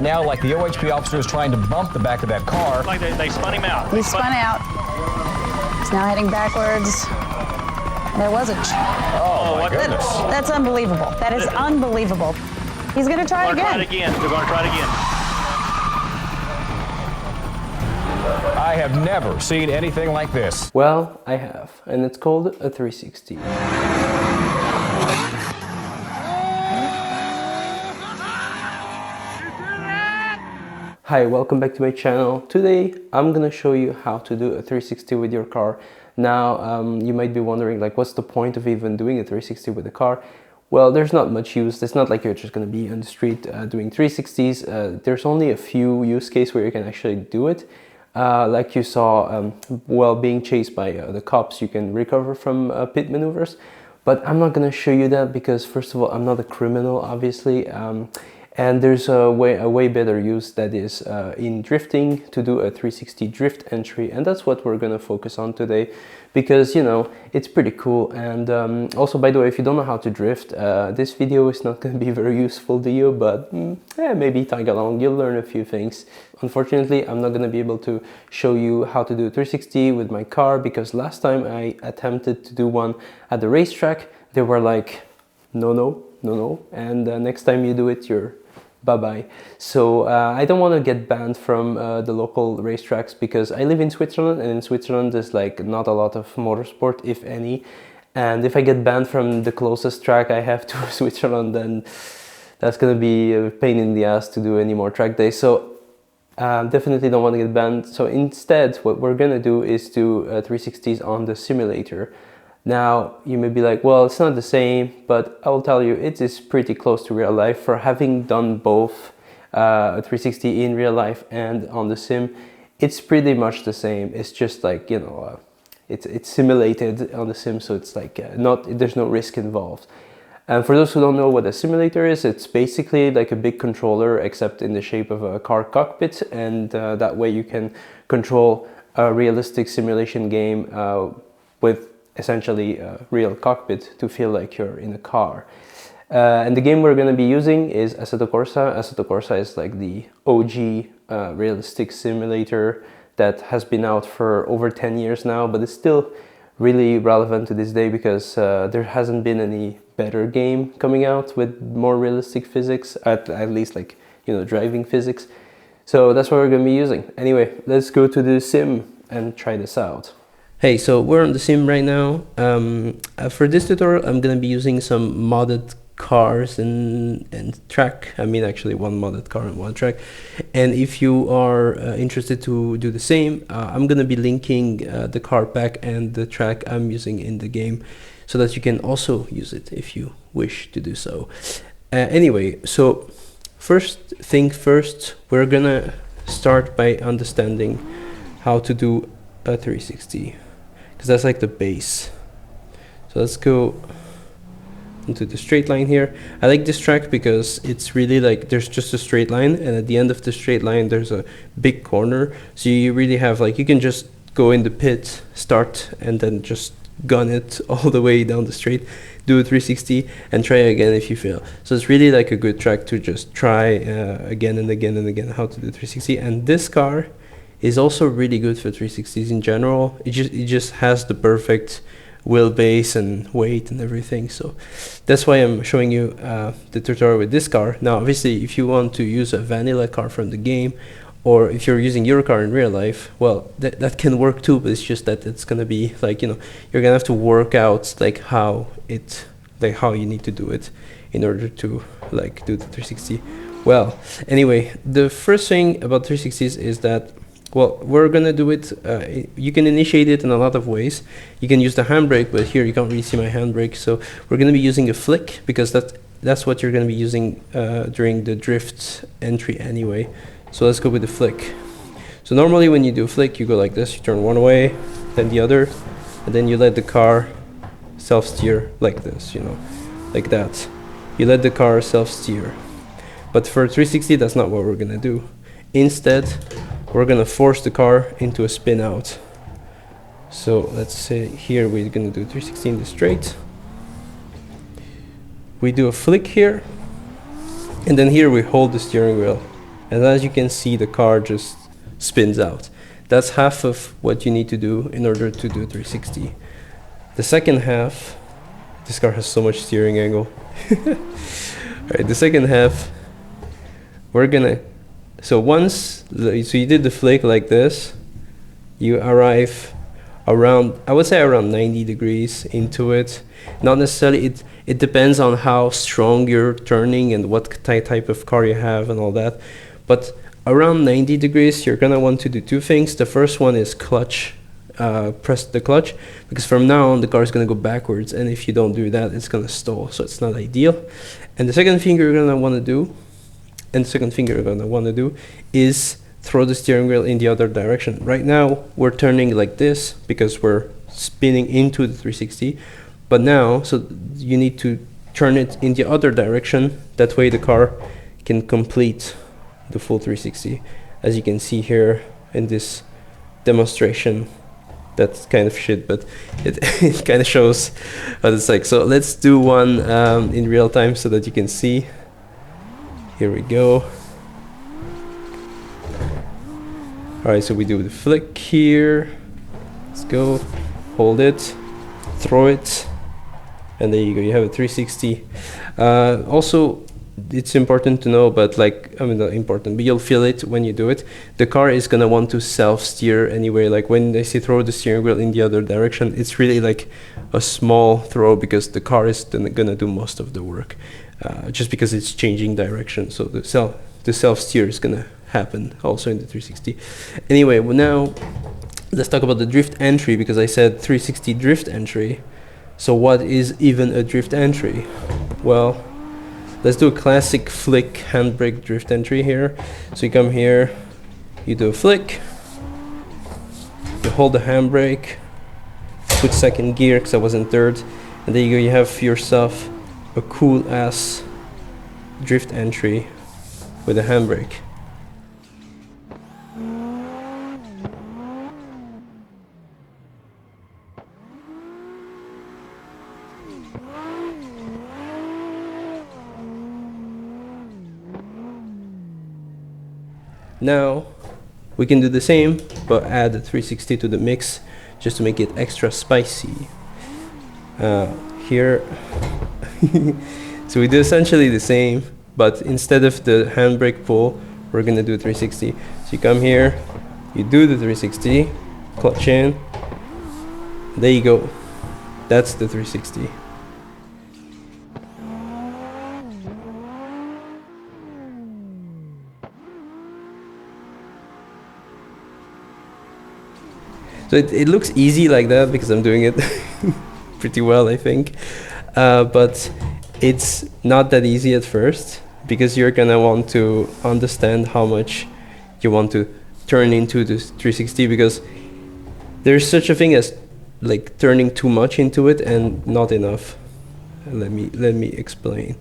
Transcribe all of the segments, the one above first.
Now, like the OHP officer is trying to bump the back of that car. Like they spun him out. He spun out. He's now heading backwards. There was a... Oh, my goodness. That's unbelievable. That is unbelievable. He's going to try again. They're going to try it again. I have never seen anything like this. Well, I have, and it's called a 360. Hi, welcome back to my channel. Today I'm gonna show you how to do a 360 with your car. Now you might be wondering, like, what's the point of even doing a 360 with a car? Well, there's not much use. It's not like you're just gonna be on the street doing 360s. There's only a few use cases where you can actually do it. Like you saw, while being chased by the cops, you can recover from pit maneuvers. But I'm not gonna show you that because, first of all, I'm not a criminal, obviously. And there's a way better use, that is in drifting, to do a 360 drift entry, and that's what we're gonna focus on today, because, you know, it's pretty cool. And also, by the way, if you don't know how to drift, this video is not gonna be very useful to you, but yeah, maybe tag along, you'll learn a few things. Unfortunately, I'm not gonna be able to show you how to do a 360 with my car, because last time I attempted to do one at the racetrack, they were like, no, and next time you do it, you're bye-bye. So I don't want to get banned from the local racetracks, because I live in Switzerland, and in Switzerland there's like not a lot of motorsport, if any. And if I get banned from the closest track I have to Switzerland, then that's gonna be a pain in the ass to do any more track days. So definitely don't want to get banned. So instead, what we're gonna do is do 360s on the simulator. Now, you may be like, well, it's not the same, but I will tell you, it is pretty close to real life. For having done both a 360 in real life and on the sim, it's pretty much the same. It's just like, you know, it's simulated on the sim, so it's like there's no risk involved. And for those who don't know what a simulator is, it's basically like a big controller, except in the shape of a car cockpit, and that way you can control a realistic simulation game with essentially a real cockpit to feel like you're in a car. And the game we're going to be using is Assetto Corsa. Assetto Corsa is like the OG realistic simulator that has been out for over 10 years now, but it's still really relevant to this day, because there hasn't been any better game coming out with more realistic physics, at least, like, you know, driving physics. So that's what we're going to be using. Anyway, let's go to the sim and try this out. Hey, so we're on the sim right now. For this tutorial, I'm gonna be using some modded cars and track. I mean, actually one modded car and one track. And if you are interested to do the same, I'm gonna be linking the car pack and the track I'm using in the game, so that you can also use it if you wish to do so. Anyway, so first thing first, we're gonna start by understanding how to do a 360. Because that's like the base. So let's go into the straight line here. I like this track because it's really like there's just a straight line, and at the end of the straight line there's a big corner, so you really have, like, you can just go in the pit, start, and then just gun it all the way down the straight, do a 360 and try again if you fail. So it's really like a good track to just try again and again and again how to do 360. And this car is also really good for 360s in general. It just has the perfect wheelbase and weight and everything. So that's why I'm showing you the tutorial with this car. Now, obviously, if you want to use a vanilla car from the game, or if you're using your car in real life, well, that can work too, but it's just that it's gonna be like, you know, you're gonna have to work out like how you need to do it in order to like do the 360 well. Anyway, the first thing about 360s is that, well, we're gonna do it, you can initiate it in a lot of ways. You can use the handbrake, but here you can't really see my handbrake, so we're gonna be using a flick, because that's what you're gonna be using during the drift entry anyway. So let's go with the flick. So normally when you do a flick, you go like this, you turn one way, then the other, and then you let the car self-steer like this, you know, like that. You let the car self-steer. But for 360, that's not what we're gonna do. Instead, we're gonna force the car into a spin out. So let's say here we're gonna do 360 in the straight. We do a flick here, and then here we hold the steering wheel and as you can see, the car just spins out. That's half of what you need to do in order to do 360. The second half, this car has so much steering angle. Alright, the second half, we're gonna, so you did the flick like this, you arrive around, I would say around 90 degrees into it. Not necessarily, it depends on how strong you're turning and what type of car you have and all that. But around 90 degrees, you're gonna want to do two things. The first one is clutch, press the clutch, because from now on the car is gonna go backwards, and if you don't do that, it's gonna stall, so it's not ideal. And the second thing you're gonna wanna do, is throw the steering wheel in the other direction. Right now, we're turning like this because we're spinning into the 360, but now, so you need to turn it in the other direction. That way the car can complete the full 360. As you can see here in this demonstration, that's kind of shit, but it, it kind of shows what it's like. So let's do one in real time so that you can see. Here we go. Alright, so we do the flick here. Let's go. Hold it. Throw it. And there you go. You have a 360. Also, it's important to know, but like, I mean, not important, but you'll feel it when you do it. The car is gonna want to self-steer anyway. Like when they say throw the steering wheel in the other direction, it's really like a small throw because the car is gonna do most of the work, just because it's changing direction. So the self-steer is gonna happen also in the 360. Anyway, well, now let's talk about the drift entry, because I said 360 drift entry. So what is even a drift entry? Well, let's do a classic flick handbrake drift entry here. So you come here, you do a flick, you hold the handbrake, put second gear because I was in third, and there you go, you have yourself a cool ass drift entry with a handbrake. Now we can do the same, but add the 360 to the mix just to make it extra spicy. Here, so we do essentially the same, but instead of the handbrake pull, we're gonna do 360. So you come here, you do the 360, clutch in, there you go. That's the 360. So it looks easy like that because I'm doing it pretty well, I think. But it's not that easy at first, because you're gonna want to understand how much you want to turn into this 360, because there's such a thing as like turning too much into it and not enough. Let me explain.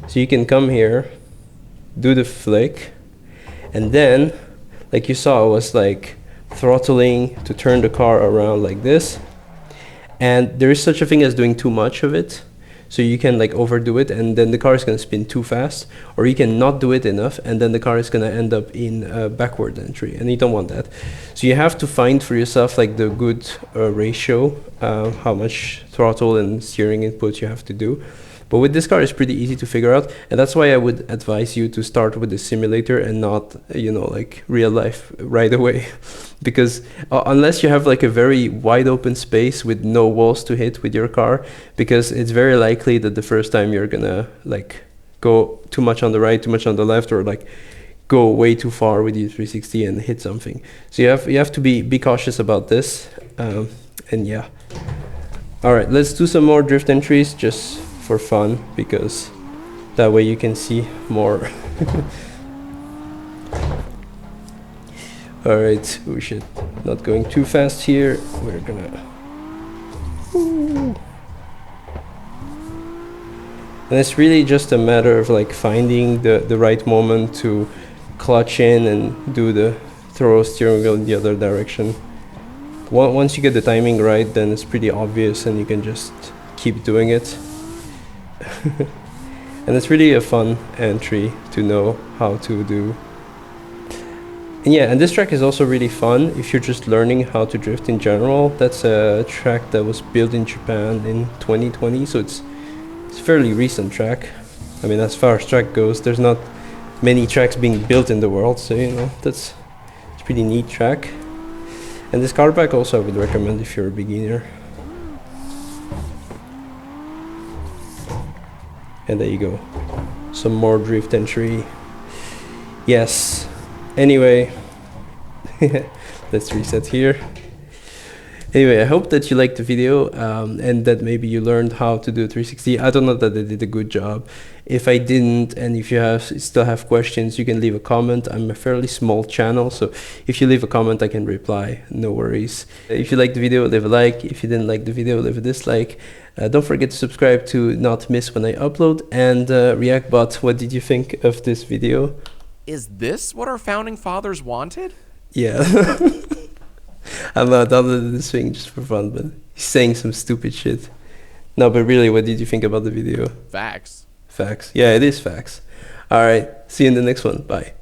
So you can come here, do the flick, and then, like you saw, it was like throttling to turn the car around like this, and there is such a thing as doing too much of it. So you can like overdo it, and then the car is going to spin too fast, or you can not do it enough, and then the car is going to end up in a backward entry, and you don't want that. So you have to find for yourself like the good ratio, how much throttle and steering input you have to do. But with this car, it's pretty easy to figure out, and that's why I would advise you to start with the simulator and not, you know, like real life right away. Because unless you have like a very wide open space with no walls to hit with your car, because it's very likely that the first time you're gonna like go too much on the right, too much on the left, or like go way too far with your 360 and hit something. So you have to be cautious about this, and yeah. All right, let's do some more drift entries just for fun, because that way you can see more. All right, we should not going too fast here. We're gonna. Ooh. And it's really just a matter of like finding the right moment to clutch in and do the throw steering wheel in the other direction. Once you get the timing right, then it's pretty obvious and you can just keep doing it. And it's really a fun entry to know how to do And yeah, and this track is also really fun if you're just learning how to drift in general. That's a track that was built in Japan in 2020, so it's a fairly recent track. I mean, as far as track goes, there's not many tracks being built in the world, so you know, it's a pretty neat track. And this car bike also I would recommend if you're a beginner. And there you go, some more drift entry. Yes. Anyway, let's reset here. Anyway, I hope that you liked the video and that maybe you learned how to do a 360. I don't know that I did a good job. If I didn't, and if you still have questions, you can leave a comment. I'm a fairly small channel, so if you leave a comment, I can reply. No worries. If you liked the video, leave a like. If you didn't like the video, leave a dislike. Don't forget to subscribe to not miss when I upload. And Reactbot, what did you think of this video? Is this what our founding fathers wanted? Yeah. I downloaded this thing just for fun, but he's saying some stupid shit. No, but really, what did you think about the video? Facts. Facts. Yeah, it is facts. Alright, see you in the next one. Bye.